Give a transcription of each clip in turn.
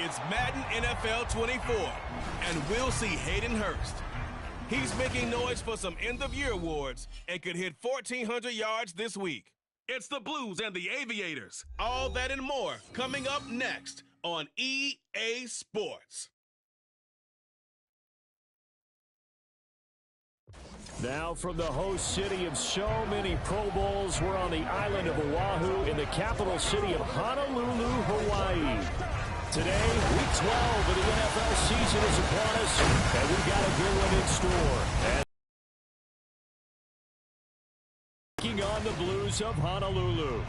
It's Madden NFL 24, and we'll see Hayden Hurst. He's making noise for some end-of-year awards and could hit 1,400 yards this week. It's the Blues and the Aviators. All that and more coming up next on EA Sports. Now from the host city of so many Pro Bowls, we're on the island of Oahu in the capital city of Honolulu, Hawaii. Today, week 12 of the NFL season is upon us, and we've got a good one in store. And taking on the Blues of Honolulu.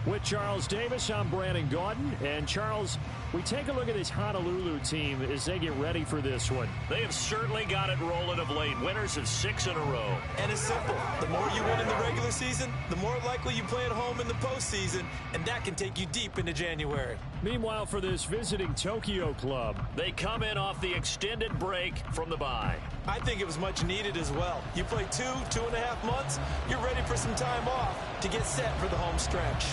With Charles Davis, I'm Brandon Gaudin. And Charles, we take a look at this Honolulu team as they get ready for this one. They have certainly got it rolling of late. Winners of 6 in a row. And it's simple. The more you win in the regular season, the more likely you play at home in the postseason, and that can take you deep into January. Meanwhile, for this visiting Tokyo club, they come in off the extended break from the bye. I think it was much needed as well. You play 2.5 months, you're ready for some time off to get set for the home stretch.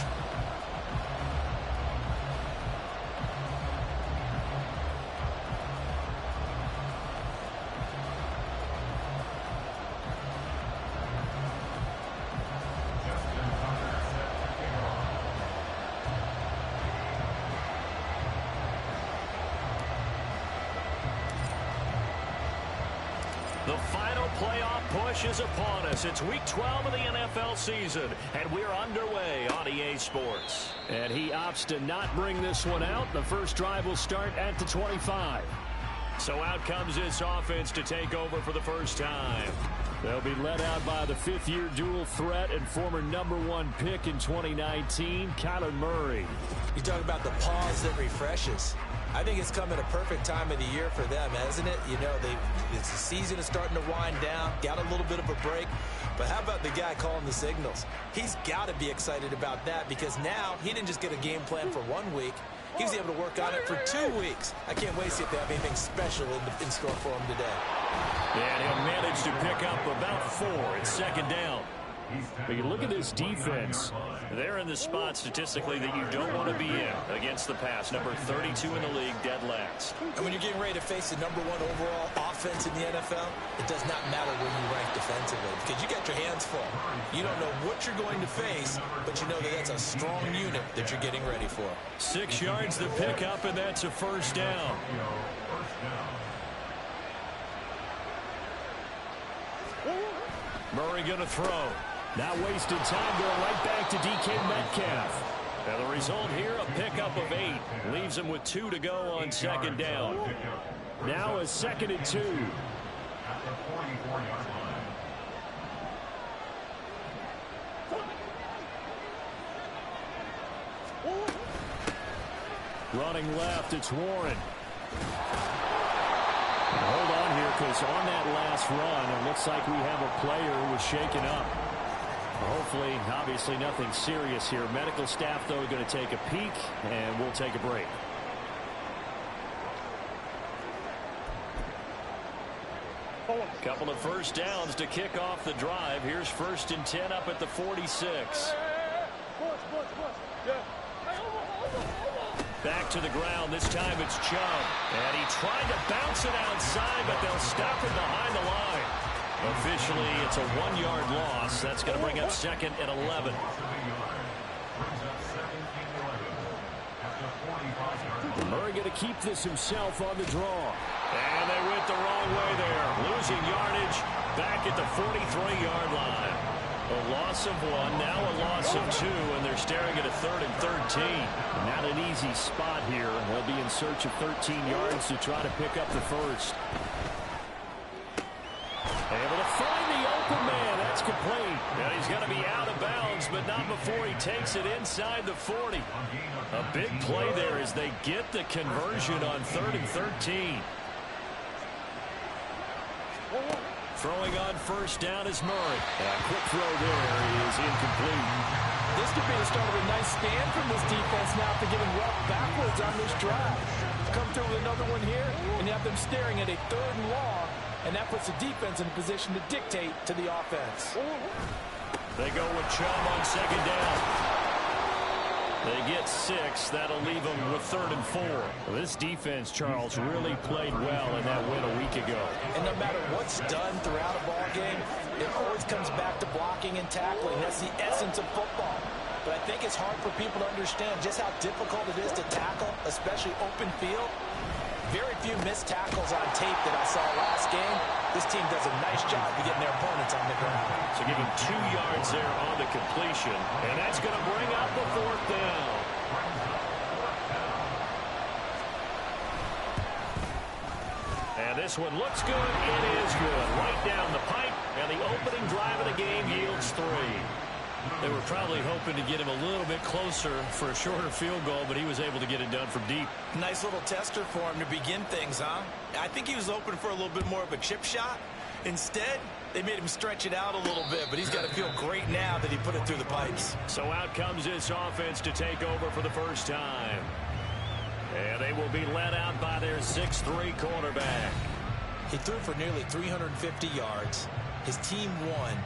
The final playoff push is upon us. It's week 12 of the NFL season, and we're underway on EA Sports. And he opts to not bring this one out. The first drive will start at the 25. So out comes this offense to take over for the first time. They'll be led out by the fifth-year dual threat and former #1 pick in 2019, Kyler Murray. You talk about the pause that refreshes. I think it's come at a perfect time of the year for them, hasn't it? You know, the season is starting to wind down, got a little bit of a break. But how about the guy calling the signals? He's got to be excited about that because now he didn't just get a game plan for 1 week. He was able to work on it for 2 weeks. I can't wait to see if they have anything special in store for him today. And he'll manage to pick up about 4. It's second down. But you look at this defense. They're in the spot statistically that you don't want to be in against the pass. Number 32 in the league, dead last. And when you're getting ready to face the #1 overall offense in the NFL, it does not matter where you rank defensively because you got your hands full. You don't know what you're going to face, but you know that that's a strong unit that you're getting ready for. 6 yards to pick up, and that's a first down. Murray going to throw. Not wasting time, going right back to DK Metcalf. And the result here, a pickup of 8. Leaves him with 2 to go on second down. Now a 2nd and 2. Running left, it's Warren. Hold on here, because on that last run, it looks like we have a player who was shaken up. Hopefully, obviously nothing serious here. Medical staff, though, going to take a peek, and we'll take a break. Couple of first downs to kick off the drive. Here's 1st and 10 up at the 46. Back to the ground. This time it's Chubb. And he tried to bounce it outside, but they'll stop him behind the line. Officially, it's a 1-yard loss. That's going to bring up 2nd and 11. Murray going to keep this himself on the draw. And they went the wrong way there. Losing yardage back at the 43-yard line. A loss of 1, now a loss of 2, and they're staring at a 3rd and 13. Not an easy spot here. They'll be in search of 13 yards to try to pick up the first. Able to find the open man. That's complete. And he's going to be out of bounds, but not before he takes it inside the 40. A big play there as they get the conversion on 3rd and 13. Throwing on first down is Murray. A quick throw there is incomplete. This could be the start of a nice stand from this defense now after getting roughed backwards on this drive. Come through with another one here, and you have them staring at a 3rd and long, and that puts the defense in a position to dictate to the offense. They go with Chubb on second down. They get 6. That'll leave them with 3rd and 4. Well, this defense, Charles, really played well in that win a week ago. And no matter what's done throughout a ball game, it always comes back to blocking and tackling. That's the essence of football. But I think it's hard for people to understand just how difficult it is to tackle, especially open field. Very few missed tackles on tape that I saw last game. This team does a nice job of getting their opponents on the ground. So give him 2 yards there on the completion. And that's going to bring up the 4th down. And this one looks good. It is good. Right down the pipe. And the opening drive of the game yields 3. They were probably hoping to get him a little bit closer for a shorter field goal, but he was able to get it done from deep. Nice little tester for him to begin things, huh? I think he was open for a little bit more of a chip shot. Instead, they made him stretch it out a little bit, but he's got to feel great now that he put it through the pipes. So out comes this offense to take over for the first time. And they will be led out by their 6'3" quarterback. He threw for nearly 350 yards. His team won.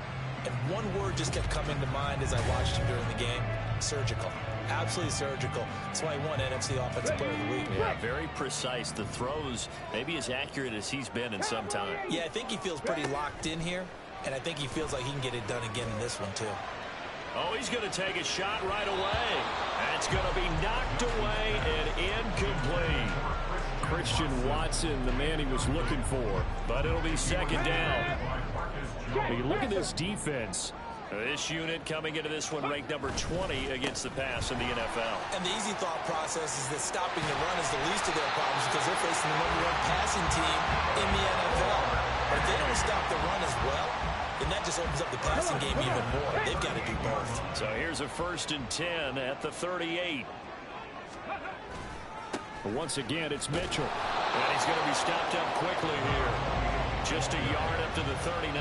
And one word just kept coming to mind as I watched him during the game: surgical. Absolutely surgical. That's why he won NFC Offensive Player of the Week. Yeah, very precise. The throws maybe as accurate as he's been in some time. Yeah, I think he feels pretty locked in here, and I think he feels like he can get it done again in this one, too. Oh, he's going to take a shot right away. That's going to be knocked away and incomplete. Christian Watson, the man he was looking for. But it'll be 2nd down. Hey, look at this defense. This unit coming into this one ranked number 20 against the pass in the NFL. And the easy thought process is that stopping the run is the least of their problems because they're facing the #1 passing team in the NFL. But if they don't stop the run as well, then that just opens up the passing game even more. They've got to do both. So here's a 1st and 10 at the 38. Once again, it's Mitchell. And he's going to be stopped up quickly here. Just a yard up to the 39.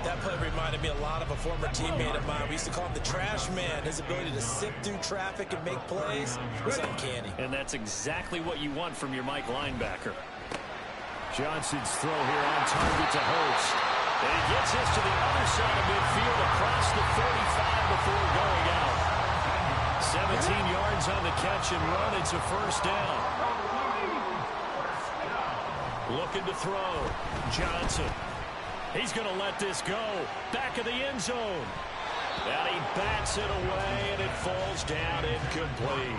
That play reminded me a lot of a former teammate of mine. We used to call him the trash man. His ability to sift through traffic and make plays was uncanny. And that's exactly what you want from your Mike linebacker. Johnson's throw here on target to Hurst. And he gets this to the other side of midfield across the 35 before going out. 17 yards on the catch and run. It's a 1st down. Looking to throw. Johnson. He's going to let this go. Back of the end zone. And he bats it away, and it falls down incomplete.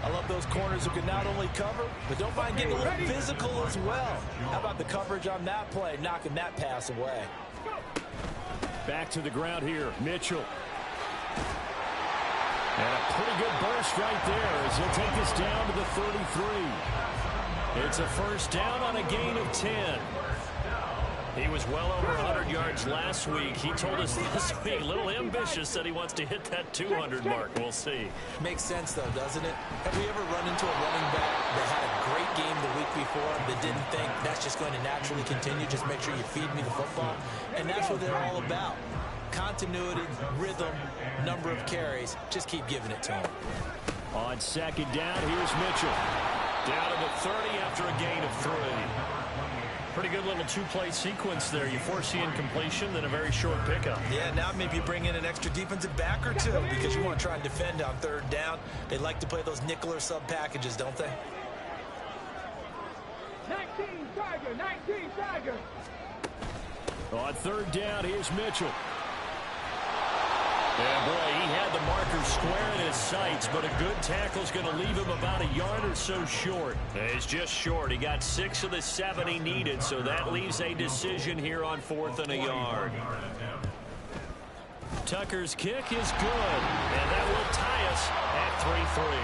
I love those corners who can not only cover, but don't mind getting a little physical as well. How about the coverage on that play, knocking that pass away? Back to the ground here, Mitchell. And a pretty good burst right there as he'll take this down to the 33. It's a 1st down on a gain of 10. He was well over 100 yards last week. He told us this week, a little ambitious, said he wants to hit that 200 mark. We'll see. Makes sense, though, doesn't it? Have we ever run into a running back that had a great game the week before that didn't think that's just going to naturally continue? Just make sure you feed me the football. And that's what they're all about. Continuity, rhythm, number of carries. Just keep giving it to him. On 2nd down, here's Mitchell. Down to the 30 after a gain of 3. Pretty good little 2-play sequence there. You force the incompletion, then a very short pickup. Yeah, now maybe you bring in an extra defensive back or two because you want to try and defend on 3rd down. They like to play those nickel or sub packages, don't they? 19 Tiger. On 3rd down, here's Mitchell. Yeah, boy, he had the marker square in his sights, but a good tackle's going to leave him about a yard or so short. He's just short. He got 6 of the 7 he needed, so that leaves a decision here on 4th and a yard. Tucker's kick is good, and that will tie us at 3-3.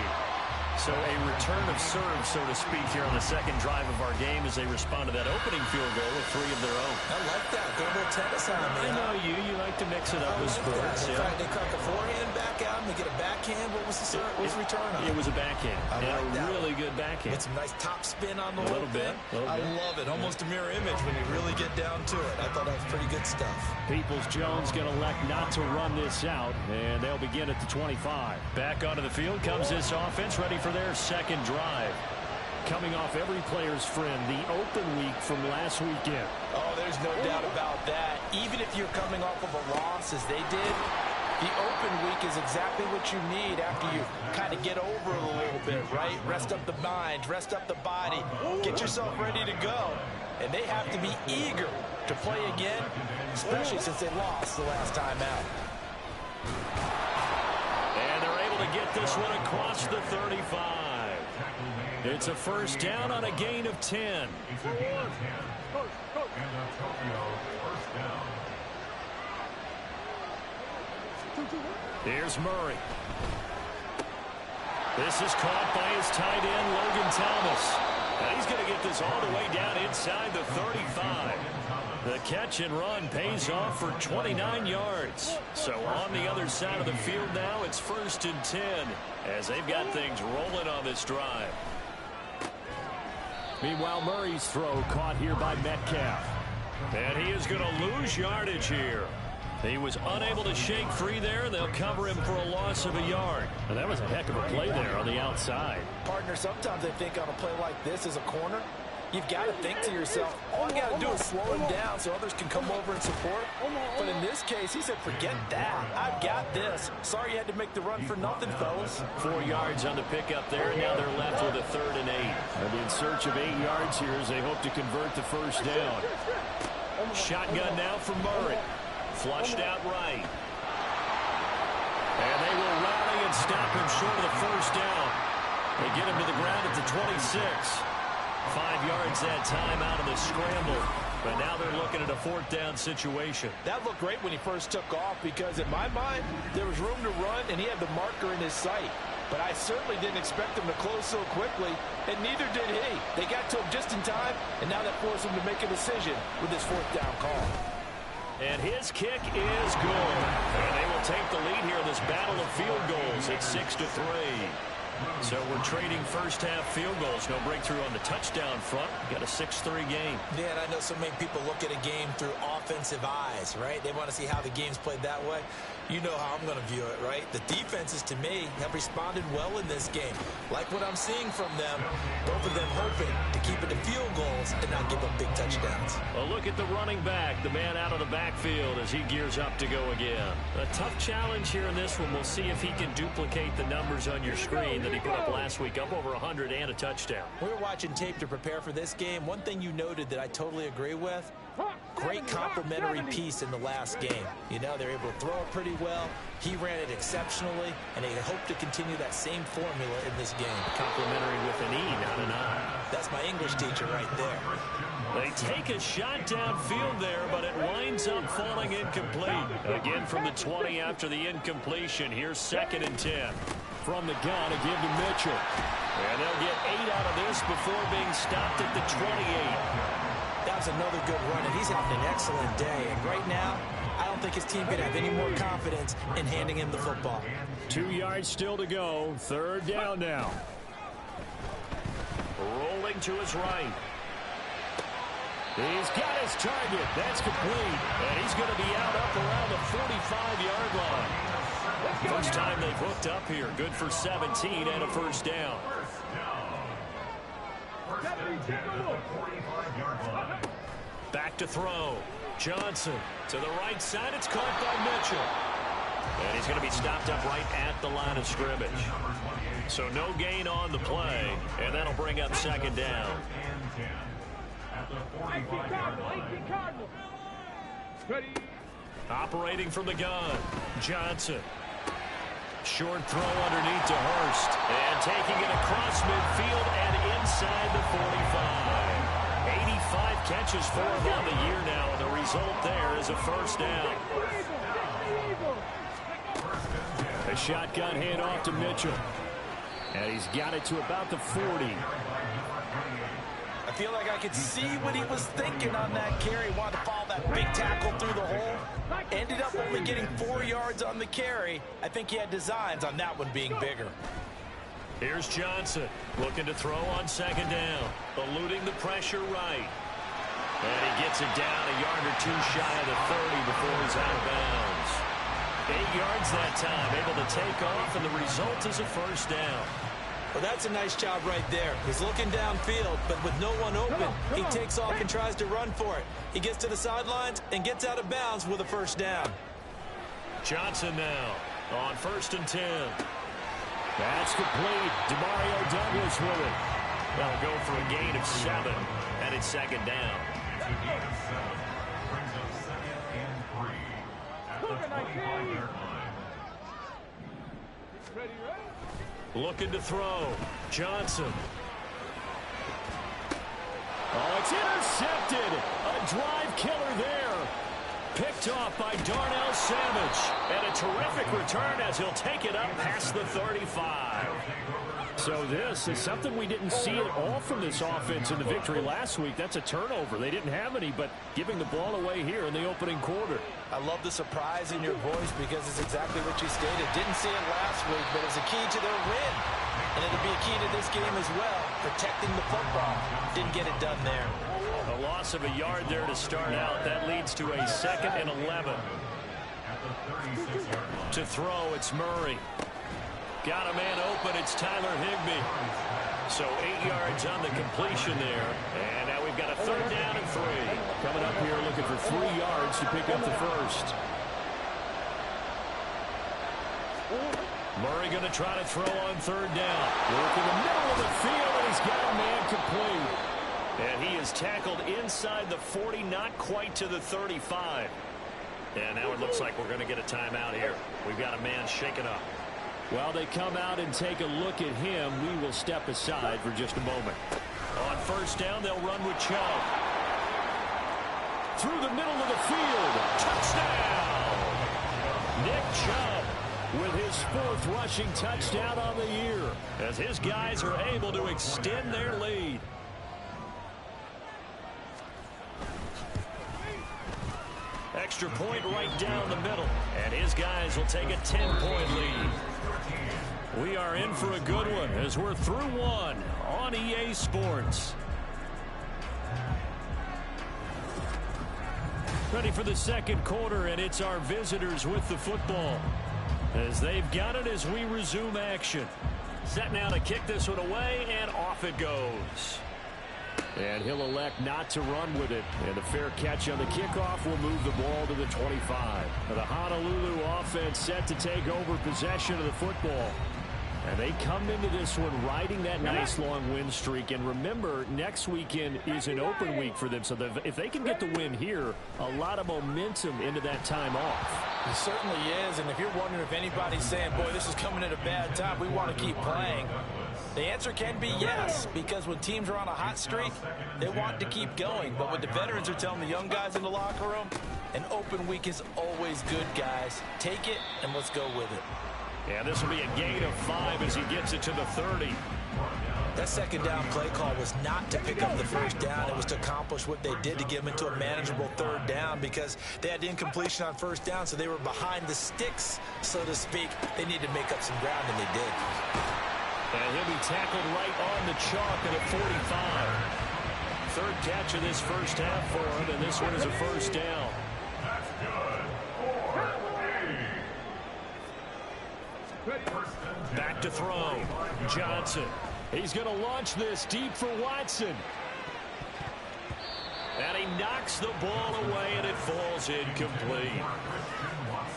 So a return of serve, so to speak, here on the 2nd drive of our game as they respond to that opening field goal with 3 of their own. I like that. Go a little tennis on me. I know you. You like to mix it up with sports. In fact, they crack a forehand back out and they get a backhand. What was the serve? What was the return on? It was a backhand. I like that. Really good backhand. Get some nice top spin on the a little bit. I love it. Almost a mirror image when you really get down to it. I thought that was pretty good stuff. Peoples-Jones going to elect not to run this out, and they'll begin at the 25. Back onto the field comes this offense, ready for their 2nd drive. Coming off every player's friend, the open week from last weekend. Oh, there's no doubt about that. Even if you're coming off of a loss as they did, The open week is exactly what you need after you kind of get over it a little bit, right? Rest up the mind, rest up the body, get yourself ready to go. And they have to be eager to play again, especially since they lost the last time out. And they're able to get this one across the 35. It's a first down on a gain of 10. Here's Murray. This is caught by his tight end, Logan Thomas. And he's going to get this all the way down inside the 35. The catch and run pays off for 29 yards. So on the other side of the field now, it's 1st and 10 as they've got things rolling on this drive. Meanwhile, Murray's throw caught here by Metcalf. And he is going to lose yardage here. He was unable to shake free there. They'll cover him for a loss of a yard. And that was a heck of a play there on the outside. Partner, sometimes I think on a play like this as a corner, you've got to think to yourself, all you got to do is slow him down so others can come over and support. But in this case, he said, forget that. I've got this. Sorry you had to make the run for nothing, fellas. 4 yards on the pickup there, and now they're left with a 3rd and 8. They'll be in search of 8 yards here as they hope to convert the first down. Shotgun now for Murray. Flushed out right. And they will rally and stop him short of the first down. They get him to the ground at the 26. 5 yards that time out of the scramble. But now they're looking at a 4th down situation. That looked great when he first took off because in my mind, there was room to run and he had the marker in his sight. But I certainly didn't expect him to close so quickly, and neither did he. They got to him just in time, and now that forced him to make a decision with his 4th down call. And his kick is good. And they will take the lead here in this battle of field goals. It's 6-3. So we're trading first half field goals. No breakthrough on the touchdown front. Got a 6-3 game. Yeah, and I know so many people look at a game through offensive eyes, right? They want to see how the game's played that way. You know how I'm going to view it, right? The defenses, to me, have responded well in this game. Like what I'm seeing from them, both of them hoping to keep it to field goals and not give up big touchdowns. Well, look at the running back, the man out of the backfield as he gears up to go again. A tough challenge here in this one. We'll see if he can duplicate the numbers on your screen that he put up last week, up over 100 and a touchdown. We were watching tape to prepare for this game. One thing you noted that I totally agree with, great complementary piece in the last game. You know, they're able to throw it pretty well. He ran it exceptionally, and they hope to continue that same formula in this game. Complimentary with an E, not an I. That's my English teacher right there. They take a shot downfield there, but it winds up falling incomplete. Again from the 20 after the incompletion. Here's 2nd and 10. From the gun, a give to Mitchell. And they'll get 8 out of this before being stopped at the 28. That was another good run, and he's having an excellent day. And right now, I don't think his team can have any more confidence in handing him the football. 2 yards still to go. 3rd down now. Rolling to his right. He's got his target. That's complete. And he's going to be out up around the 45-yard line. First time they've hooked up here. Good for 17 and a first down. Back to throw. Johnson to the right side. It's caught by Mitchell. And he's going to be stopped up right at the line of scrimmage. So no gain on the play, and that'll bring up 2nd down. Operating from the gun, Johnson. Short throw underneath to Hurst. And taking it across midfield and inside the 45. 85 catches for him on the year now, and the result there is a first down. A shotgun handoff to Mitchell. And he's got it to about the 40. I feel like I could see what he was thinking on that carry. Wanted to follow that big tackle through the hole. Ended up only getting 4 yards on the carry. I think he had designs on that one being bigger. Here's Johnson looking to throw on 2nd down. Eluding the pressure right. And he gets it down a yard or two shy of the 30 before he's out of bounds. 8 yards that time, able to take off, and the result is a first down. Well, that's a nice job right there. He's looking downfield, but with no one open, he takes off and tries to run for it. He gets to the sidelines and gets out of bounds with a first down. Johnson now on 1st and 10. That's complete. Demario Douglas with it. That'll go for a gain of 7, and it's 2nd down. Looking to throw. Johnson. Oh, it's intercepted. A drive killer there. Picked off by Darnell Savage. And a terrific return as he'll take it up past the 35. So this is something we didn't see at all from this offense in the victory last week. That's a turnover. They didn't have any, but giving the ball away here in the opening quarter. I love the surprise in your voice because it's exactly what you stated. Didn't see it last week, but it's a key to their win. And it'll be a key to this game as well, protecting the football. Didn't get it done there. A loss of a yard there to start out. That leads to a 2nd and 11. To throw, it's Murray. Got a man open. It's Tyler Higbee. So 8 yards on the completion there. And now we've got a 3rd down and 3. Coming up here looking for 3 yards to pick up the first. Murray going to try to throw on 3rd down. Work in the middle of the field, and he's got a man complete. And he is tackled inside the 40, not quite to the 35. And now it looks like we're going to get a timeout here. We've got a man shaken up. While they come out and take a look at him, we will step aside for just a moment. On 1st down, they'll run with Chubb. Through the middle of the field. Touchdown! Nick Chubb with his 4th rushing touchdown on the year, as his guys are able to extend their lead. Extra point right down the middle, and his guys will take a 10-point lead. We are in for a good one as we're through one on EA Sports. Ready for the 2nd quarter, and it's our visitors with the football as they've got it as we resume action. Set now to kick this one away, and off it goes. And he'll elect not to run with it. And a fair catch on the kickoff will move the ball to the 25. The Honolulu offense set to take over possession of the football. And they come into this one riding that nice long win streak. And remember, next weekend is an open week for them. So if they can get the win here, a lot of momentum into that time off. It certainly is. And if you're wondering if anybody's saying, boy, this is coming at a bad time, we want to keep playing, the answer can be yes, because when teams are on a hot streak, they want to keep going. But what the veterans are telling the young guys in the locker room, an open week is always good, guys. Take it, and let's go with it. Yeah, this will be a gain of 5 as he gets it to the 30. That 2nd down play call was not to pick up the 1st down. It was to accomplish what they did to get them into a manageable 3rd down because they had incompletion on 1st down, so they were behind the sticks, so to speak. They needed to make up some ground, and they did. And he'll be tackled right on the chalk at a 45. 3rd catch of this 1st half for him, and this one is a 1st down. Back to throw. Johnson. He's going to launch this deep for Watson. And he knocks the ball away, and it falls incomplete.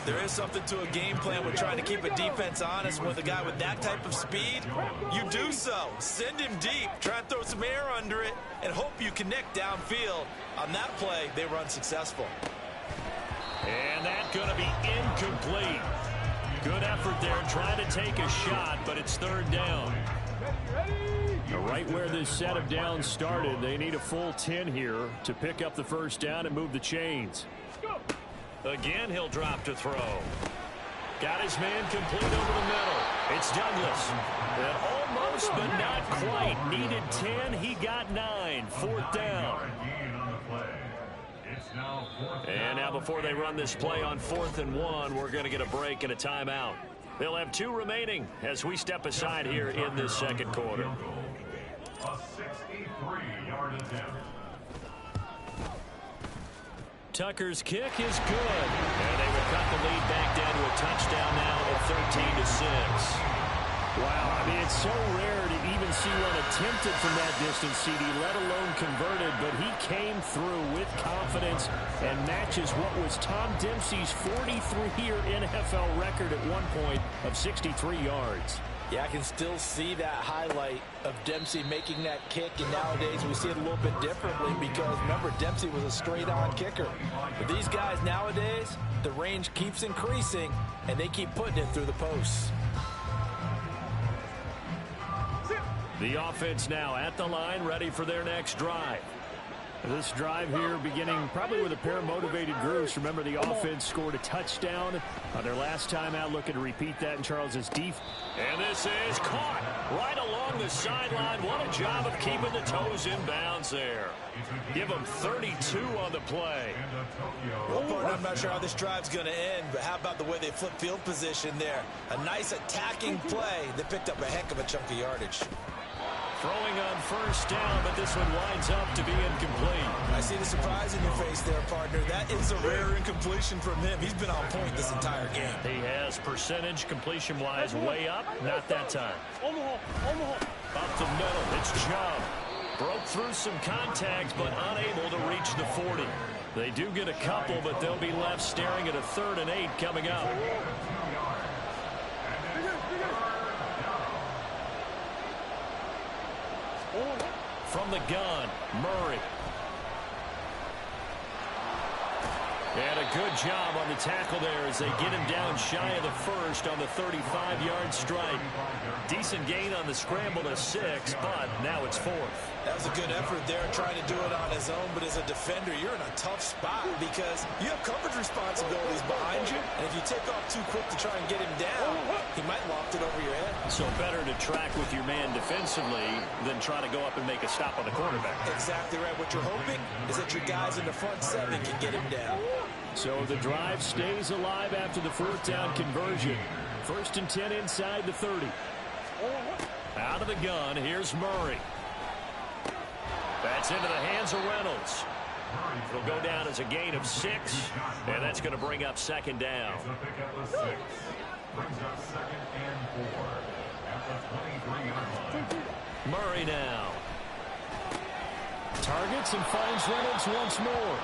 There is something to a game plan with trying to keep a defense honest with a guy with that type of speed. You do so. Send him deep. Try and throw some air under it and hope you connect downfield. On that play, they were unsuccessful. And that's going to be incomplete. Good effort there trying to take a shot, but it's 3rd down. Right where this set of downs started, they need a full 10 here to pick up the 1st down and move the chains. Again, he'll drop to throw. Got his man complete over the middle. It's Douglas. And almost, but not quite. Needed 10. He got 9. 4th down. And now before they run this play on 4th and 1, we're going to get a break and a timeout. They'll have 2 remaining as we step aside here in this 2nd quarter. A 63-yard attempt. Tucker's kick is good. And they will cut the lead back down to a touchdown now at 13-6. Wow, I mean, it's so rare to even see one attempted from that distance, CD, let alone converted, but he came through with confidence and matches what was Tom Dempsey's 43-year NFL record at one point of 63 yards. Yeah, I can still see that highlight of Dempsey making that kick, and nowadays we see it a little bit differently because, remember, Dempsey was a straight-on kicker. But these guys nowadays, the range keeps increasing, and they keep putting it through the posts. The offense now at the line, ready for their next drive. This drive here beginning probably with a pair of motivated groups. Remember, the offense scored a touchdown on their last time out. Looking to repeat that in Charles's defense. And this is caught right along the sideline. What a job of keeping the toes in bounds there. Give them 32 on the play. Well, partner, I'm not sure how this drive's going to end, but how about the way they flip field position there? A nice attacking play. They picked up a heck of a chunk of yardage. Throwing on first down, but this one winds up to be incomplete. I see the surprise in your face there, partner. That is a rare incompletion from him. He's been on point this entire game. He has percentage completion-wise way up. Not that time. Up the middle, it's Chubb. Broke through some contacts, but unable to reach the 40. They do get a couple, but they'll be left staring at a 3rd and 8 coming up. From the gun, Murray. And a good job on the tackle there as they get him down shy of the first on the 35-yard strike. Decent gain on the scramble to 6, but now it's 4th. That was a good effort there, trying to do it on his own, but as a defender, you're in a tough spot because you have coverage responsibilities behind you, and if you take off too quick to try and get him down, he might loft it over your head. So better to track with your man defensively than try to go up and make a stop on the quarterback. Exactly right. What you're hoping is that your guys in the front 7 can get him down. So the drive stays alive after the 4th down conversion. 1st and 10 inside the 30. Out of the gun, here's Murray. That's into the hands of Reynolds. It'll go down as a gain of 6, and that's going to bring up 2nd down. Murray now. Targets and finds Reynolds once more.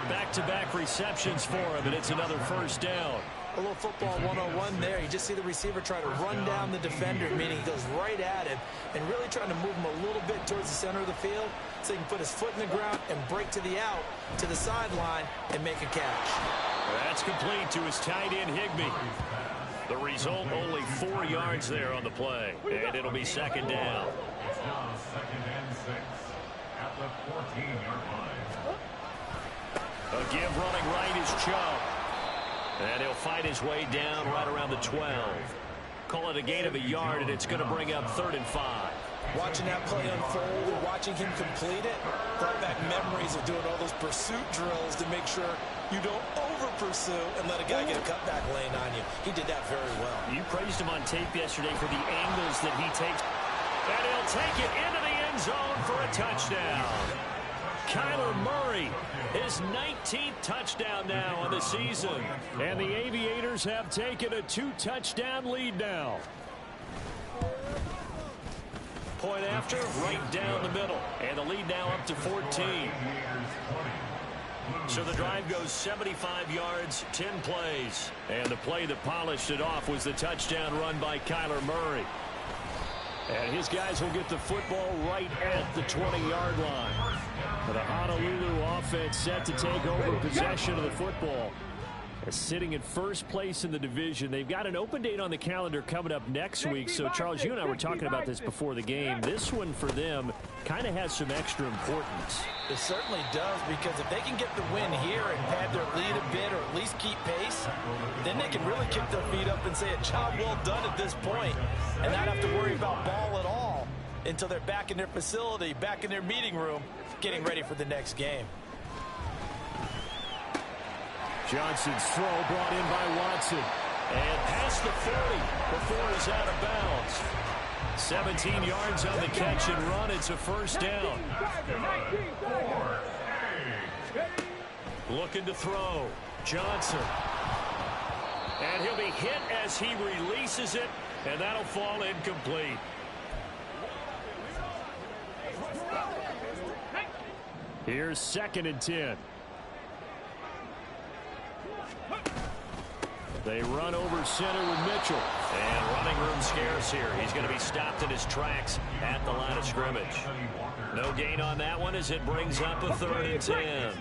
Back-to-back receptions for him, and it's another 1st down. A little football 101 there. You just see the receiver try to run down the defender, meaning he goes right at him and really trying to move him a little bit towards the center of the field so he can put his foot in the ground and break to the out, to the sideline, and make a catch. That's complete to his tight end, Higbee. The result, only 4 yards there on the play, and it'll be 2nd down. It's now 2nd and 6 at the 14-yard line. A give running right is Chubb. And he'll fight his way down right around the 12. Call it a gain of a yard, and it's going to bring up 3rd and 5. Watching that play unfold and watching him complete it brought back memories of doing all those pursuit drills to make sure you don't over-pursue and let a guy get a cutback lane on you. He did that very well. You praised him on tape yesterday for the angles that he takes. And he'll take it into the end zone for a touchdown. Kyler Murray, his 19th touchdown now on the season. And the Aviators have taken a 2-touchdown lead now. Point after, right down the middle. And the lead now up to 14. So the drive goes 75 yards, 10 plays. And the play that polished it off was the touchdown run by Kyler Murray. And his guys will get the football right at the 20-yard line. The Honolulu offense set to take over possession of the football. They're sitting in first place in the division. They've got an open date on the calendar coming up next week. So, Charles, you and I were talking about this before the game. This one for them kind of has some extra importance. It certainly does, because if they can get the win here and pad their lead a bit or at least keep pace, then they can really kick their feet up and say a job well done at this point and not have to worry about ball at all until they're back in their facility, back in their meeting room, getting ready for the next game. Johnson's throw brought in by Watson. And past the 40 before he's out of bounds. 17 yards on the catch and run. It's a 1st down. Looking to throw. Johnson. And he'll be hit as he releases it. And that'll fall incomplete. Here's 2nd and 10. They run over center with Mitchell. And running room scarce here. He's going to be stopped in his tracks at the line of scrimmage. No gain on that one as it brings up a 3rd and 10.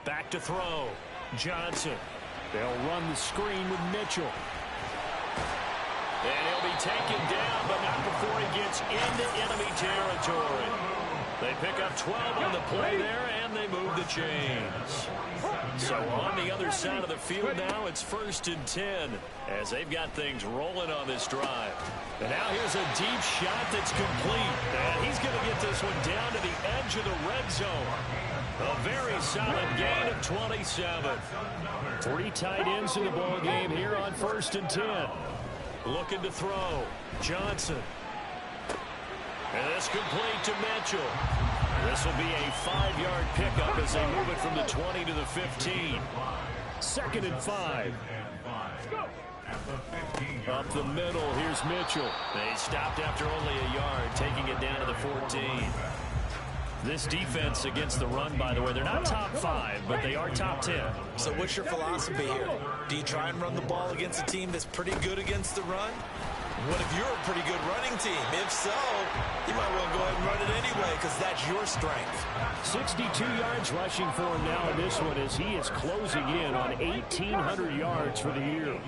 Back to throw. Johnson. They'll run the screen with Mitchell. And he'll be taken down, but not before he gets into enemy territory. They pick up 12 on the play there, and they move the chains. So on the other side of the field now, it's 1st and 10 as they've got things rolling on this drive. And now here's a deep shot that's complete. And he's going to get this one down to the edge of the red zone. A very solid gain of 27. 3 tight ends in the ball game here on 1st and 10. Looking to throw. Johnson. And this complete to Mitchell. This will be a 5-yard pickup as they move it from the 20 to the 15. 2nd and 5. Up the middle, here's Mitchell. They stopped after only a yard, taking it down to the 14. This defense against the run, by the way, they're not top 5, but they are top 10. So what's your philosophy here? Do you try and run the ball against a team that's pretty good against the run? What if you're a pretty good running team? If so, you might well go ahead and run it anyway because that's your strength. 62 yards rushing for him now in this one as he is closing in on 1,800 yards for the year.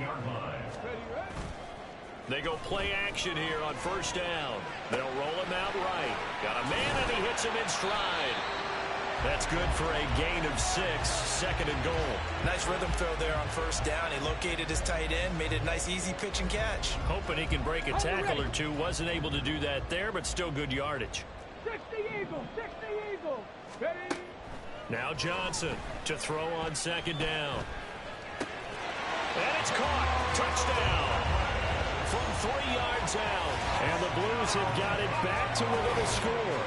They go play action here on 1st down. They'll roll him out right. Got a man, and he hits him in stride. That's good for a gain of 6, 2nd and goal. Nice rhythm throw there on 1st down. He located his tight end, made it a nice easy pitch and catch. Hoping he can break a tackle or two. Wasn't able to do that there, but still good yardage. 60 Eagles, 60 Eagles. Ready? Now Johnson to throw on 2nd down. And it's caught. Touchdown. From 3 yards out. And the Blues have got it back to within a score.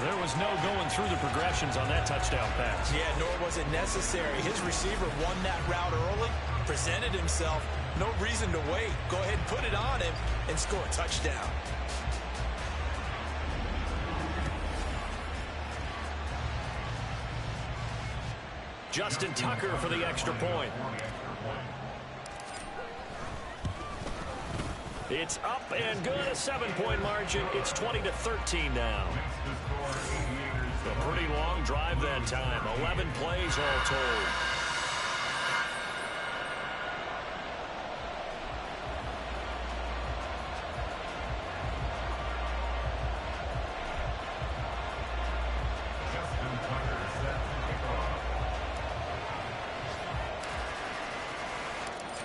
There was no going through the progressions on that touchdown pass. Yeah, nor was it necessary. His receiver won that route early, presented himself. No reason to wait. Go ahead and put it on him and score a touchdown. Justin Tucker for the extra point. It's up and good, a 7-point margin. It's 20-13 now. A pretty long drive that time. 11 plays all told.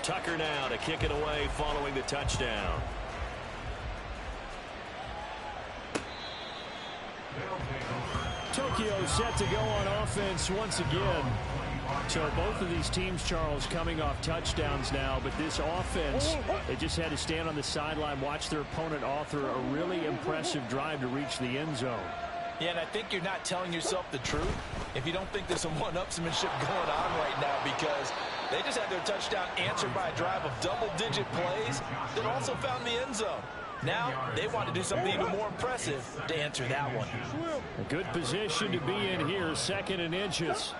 Tucker now to kick it away following the touchdown. Tokyo set to go on offense once again. So both of these teams, Charles, coming off touchdowns now, but this offense, they just had to stand on the sideline, watch their opponent author a really impressive drive to reach the end zone. Yeah, and I think you're not telling yourself the truth if you don't think there's some one-upsmanship going on right now, because they just had their touchdown answered by a drive of double-digit plays that also found the end zone. Now they want to do something even more impressive to answer that one. A good position to be in here, 2nd and inches.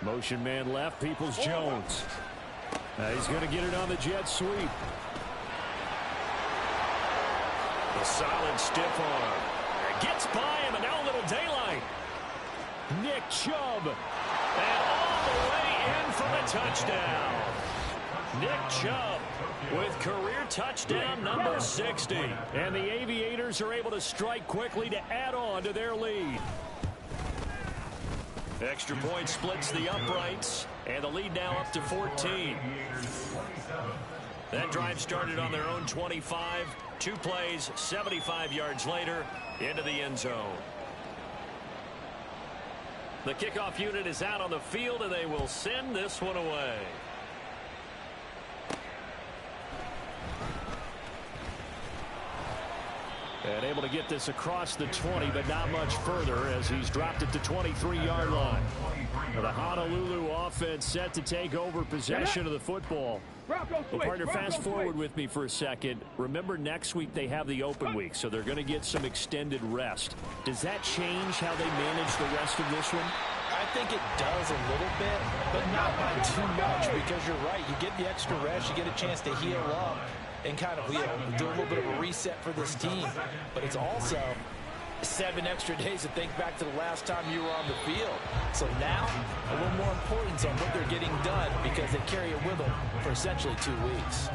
Motion man left, Peoples-Jones. He's going to get it on the jet sweep. A solid stiff arm. Gets by him, and now a little daylight. Nick Chubb. And all the way in for the touchdown. Nick Chubb with career touchdown number 60. And the Aviators are able to strike quickly to add on to their lead. Extra point splits the uprights, and the lead now up to 14. That drive started on their own 25. 2 plays, 75 yards later, into the end zone. The kickoff unit is out on the field, and they will send this one away. And able to get this across the 20, but not much further as he's dropped it to 23-yard line. The Honolulu offense set to take over possession of the football. Well, partner, fast forward with me for a second. Remember, next week they have the open week, so they're going to get some extended rest. Does that change how they manage the rest of this one? I think it does a little bit, but not by too much, because you're right. You get the extra rest, you get a chance to heal up and kind of do a little bit of a reset for this team. But it's also 7 extra days to think back to the last time you were on the field. So now, a little more importance on what they're getting done, because they carry it with them for essentially 2 weeks.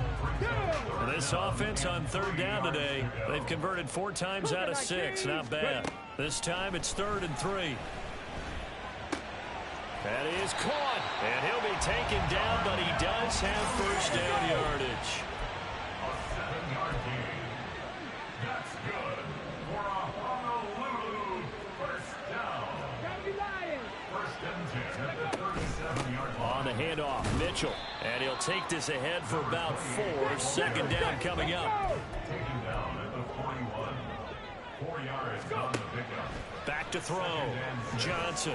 This offense on 3rd down today, they've converted 4 times out of 6. Not bad. This time it's 3rd and 3. That is caught. And he'll be taken down, but he does have first down yardage. A 7-yard gain. That's good for a Honolulu first down. First and 10 at the 37-yard line. On the handoff, Mitchell. And he'll take this ahead for about 4. 2nd down coming up. Taken down at the 41. 4 yards on the pickup. Back to throw. Johnson.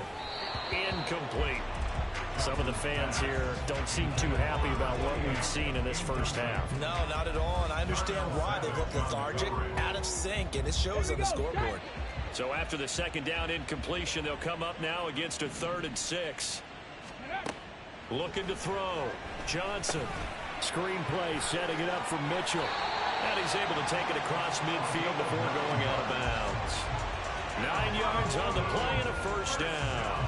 Incomplete. Some of the fans here don't seem too happy about what we've seen in this first half. No, not at all, and I understand why. They look lethargic, out of sync, and it shows on the scoreboard. So after the 2nd down incompletion, they'll come up now against a 3rd and 6. Looking to throw. Johnson. Screenplay setting it up for Mitchell. And he's able to take it across midfield before going out of bounds. 9 yards on the play and a first down.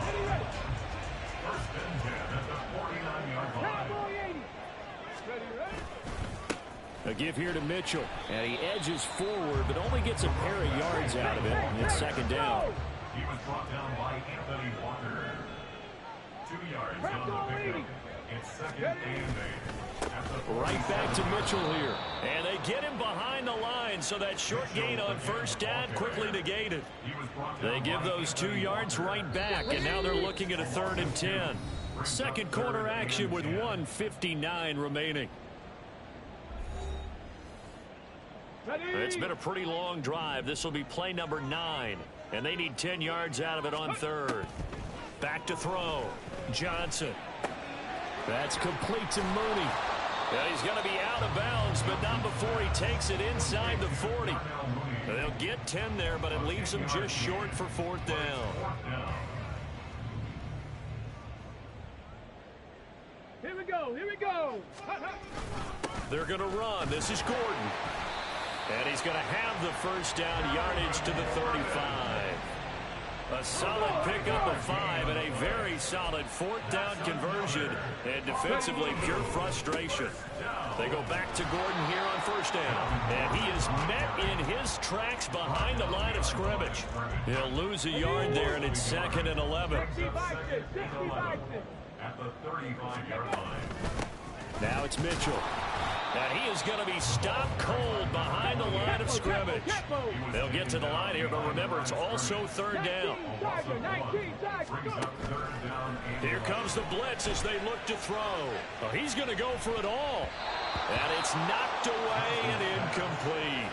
First and 10 at the 49-yard line. A give here to Mitchell. And he edges forward, but only gets a pair of yards out of it. It's 2nd down. He was brought down by Anthony Walker. 2 yards on the pickup. It's 2nd and 8. Right back to Mitchell here. And they get him behind the line, so that short gain on first down quickly negated. They give those 2 yards right back, and now they're looking at a 3rd and 10. 2nd quarter action with 1:59 remaining. It's been a pretty long drive. This will be play number 9, and they need 10 yards out of it on 3rd. Back to throw. Johnson. That's complete to Mooney. Yeah, he's going to be out of bounds, but not before he takes it inside the 40. They'll get 10 there, but it leaves them just short for 4th down. Here we go, here we go. They're going to run. This is Gordon. And he's going to have the first down yardage to the 35. A solid pickup of 5 and a very solid 4th down conversion. And defensively, pure frustration. They go back to Gordon here on first down. And he is met in his tracks behind the line of scrimmage. He'll lose a yard there, and it's 2nd and 11. At the 35-yard line. Now it's Mitchell. And he is going to be stopped cold behind the line of scrimmage. They'll get to the line here, but remember, it's also 3rd down. Here comes the blitz as they look to throw. Oh, he's going to go for it all. And it's knocked away and incomplete.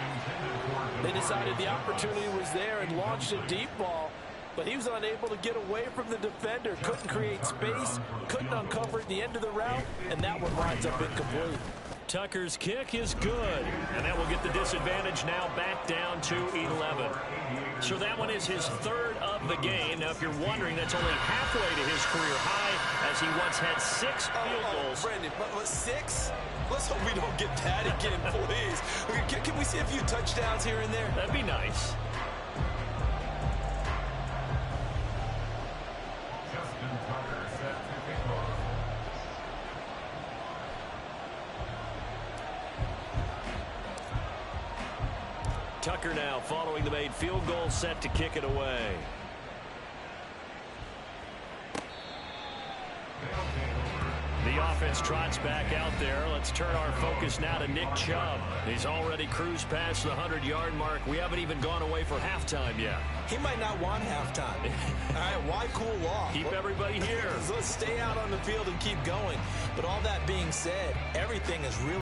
They decided the opportunity was there and launched a deep ball, but he was unable to get away from the defender. Couldn't create space, couldn't uncover at the end of the route, and that one winds up incomplete. Tucker's kick is good, and that will get the disadvantage now back down to 11. So that one is his 3rd of the game. Now, if you're wondering, that's only halfway to his career high, as he once had 6 field goals. Brandon, but 6? Let's hope we don't get that again, please. Can we see a few touchdowns here and there? That'd be nice. Tucker now following the made field goal, set to kick it away. The offense trots back out there. Let's turn our focus now to Nick Chubb. He's already cruised past the 100-yard mark. We haven't even gone away for halftime yet. He might not want halftime. All right, why cool off? Keep everybody here. Let's stay out on the field and keep going. But all that being said, everything is really